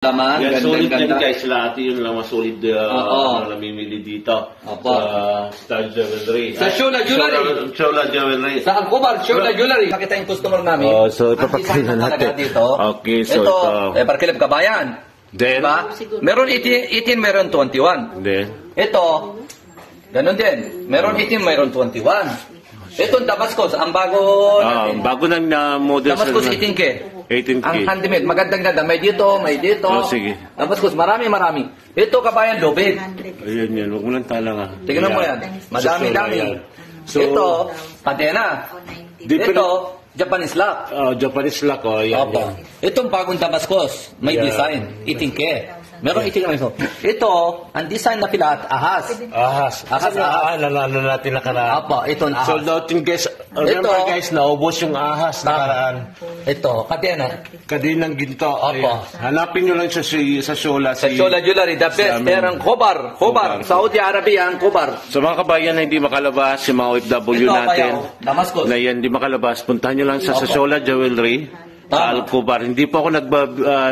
Laman, yan, solid yan ganda. guys, lahat yun lang masolid na namimili dito sa Star Jewelry. Sa Shola Jewelry. Shola Jewelry. Sa Alcobar, Shola Jewelry. Nakita yung customer namin. So ipapakita natin. Dito. Okay, so ito, Parkilip Kabayan. Then, diba? Meron 18, meron 21. Then, ito, ganun din. Meron 18, meron 21. Ito, Damascus, ang bago natin. bago ng model. Damascus 18K. 18K. Ang handmade, magandang ganda. May dito, may dito. Sige. Damascus, marami. Ito, Kabayan, Lubid. Ayan yan, huwag mo lang talang Tingnan mo yan. Madami. So, ito, Padena. Ito, Japanese lock. Japanese lock, yan. Opo. Itong bagong Damascus, may design. 18K. Meron 18 kami ito. Ito, ang design na pilat, ahas. Ahas. Ano natin nakaraan. Opo, ito ang ahas. So, dating guys, remember guys, naubos yung ahas nakaraan. Ito, kadena. Kadinang ginto. Opo. Hanapin nyo lang sa Shola. Sa Shola Jewelry, the best. Merang Khobar. Saudi Arabia ang Khobar. So mga kabayan na hindi makalabas, yung mga OFW ito, natin, Damascus. na yan hindi makalabas, puntahan nyo lang sa Shola Jewelry. Sa Alcobar. Hindi po ako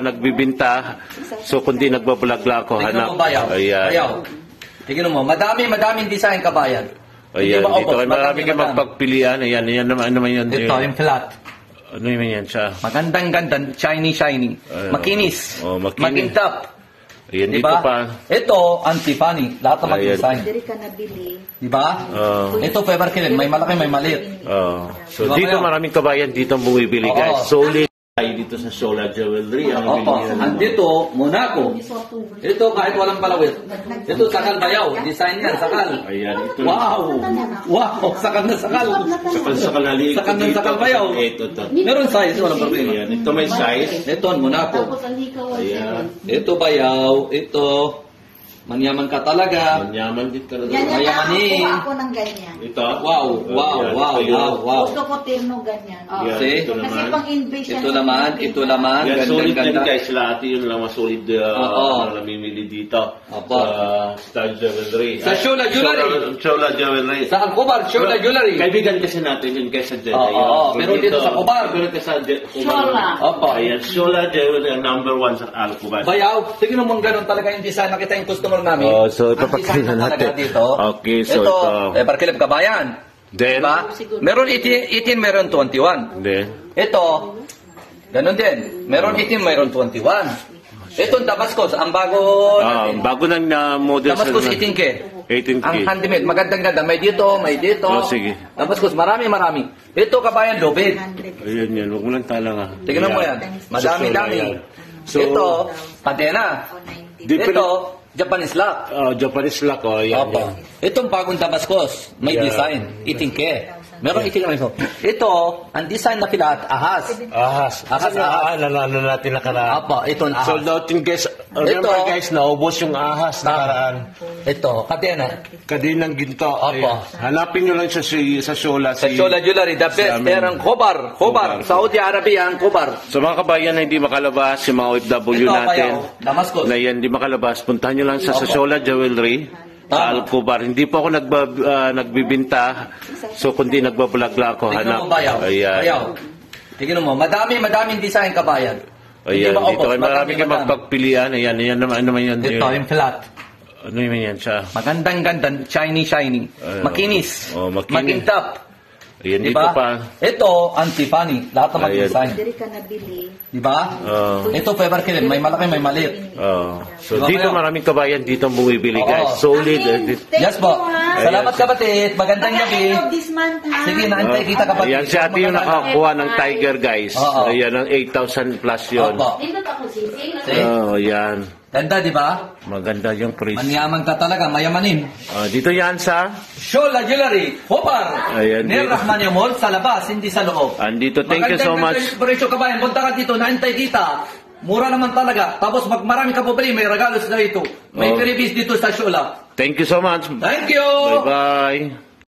nagbibinta. So, kundi nagbablog lang ako. Tingnan mo, bayaw. Tingnan mo, madaming design, Kabayan. Ayan, dito. Marami kang magpagpilian. Ayan naman yun. Ito, yung flat. Ano naman yan siya? Magandang ganda, shiny. Makinis. Magintap. Ayan, diba? dito pa. Ito, Antifani. Lahat ng mag-design. Hindi ka nabili. Diba? Ito, Faber Killen. May malaki, may maliit. So, diba dito maraming kabayan dito ang bumibili, guys. Solid. Dito sa Shola Jewelry. Opo. Andito, Monaco. Ito, kahit walang palawit. Ito, sakal bayaw. Design yan, sakal. Ayan, ito. Wow! Sakal na sakal. Sakal na liit. Sakal na sakal bayaw. Ito. Meron size, walang problema. Ayan, ito may size. Ito, Monaco. Ayan. Ito, bayaw. Ito, manyaman ka talaga. Manyaman din talaga. Mayamanin. Ako ng ganyan. Ito. Wow. Gusto ko terno ganyan. See? Ito Kasi naman. pang invest Ito naman. Yan, solid yan Ganda. guys. Lahat yun lang masolid na namimili dito sa Star Jewelry. Sa Shola Jewelry. Shola Jewelry. Sa Alcobar, Shola Jewelry. Kaibigan kasi natin yun guys sa Jeddah. Oo. Meron dito sa Alcobar. Meron kasi sa Shola. Opo. Ayan, Shola Jewelry ang number 1 sa Alcobar. Bayaw. Tingnan mo ganun talaga yung design. Nakita yung customer namin. So, Ang ipapakita design na talaga natin. dito. Okay, so ito. ito. Parkilip Kabayan. Then, Diba? Meron 18, meron 21. then, Ito, ganun din. Meron 18, meron 21. Ito, Damascus, ang bago natin. bago ng model. Damascus 18K. 18K. Ang handmade, magandang ganda. May dito. Sige. Damascus, marami. Ito, Kabayan, Lubid. Ayan yan, huwag mo lang talang Tingnan mo yan. Madami. So, ito, Padena. Ito, Japanese lock. Japanese lock, yan. Opo. Itong bagong Damascus, may design. 18K. Meron 18 kami ito. Ito, ang design na pilat, ahas. Ahas. Ano natin nakaraan. Opo, ito ang ahas. So, dating guys, remember guys, naubos yung ahas nakaraan. Ito, kadena. Kadinang ginto. Opo. Hanapin nyo lang sa Shola. Sa Shola Jewelry, the best. Merang Khobar. Saudi Arabia ang Khobar. So mga kabayan na hindi makalabas, yung mga OFW Ito, natin, bayaw. Damascus. na yan hindi makalabas, puntahan nyo lang sa Shola Jewelry. Sa Alcobar. Hindi po ako nagbibinta. So, kundi nagbablog lang ako. Tingnan mo, bayaw. Ayan. Tingnan mo, madaming design, Kabayan. Ayan, dito. Marami kang magpagpilian. Ayan naman yun. Ito, yung flat. Ano naman yan siya? Magandang ganda, shiny. Makinis. Magintap. Ayan, Diba? dito pa. Ito, Antifani. Lahat ng mag-design. Hindi ka nabili. Diba? Ito, Faber Killen. May malaki, may maliit. So, Diba dito kayo? maraming kabayan dito ang bumibili, guys. Solid. Yes po. Salamat kapatid. Magandang gabi. End of this month, ha? Sige, naantay kita kapatid. Ayan, si ate yung nakakuha ng Tiger, guys. Oo. Ayan, ang 8,000 plus yun. Opo. See? Ayan. Ganda, di ba? Maganda yung price. Manyaman ka talaga, mayamanin. Dito yan sa... Shola Jewelry, Khobar. Ayan, Near dito. Rahmania Mall, sa labas, hindi sa loob. Andito, thank you so much. Presyo Kabayan, punta ka dito, naantay kita. Mura naman talaga. Tapos marami ka pabili, may regalos na ito. May freebies dito sa Shola. Thank you so much. Thank you! Bye-bye.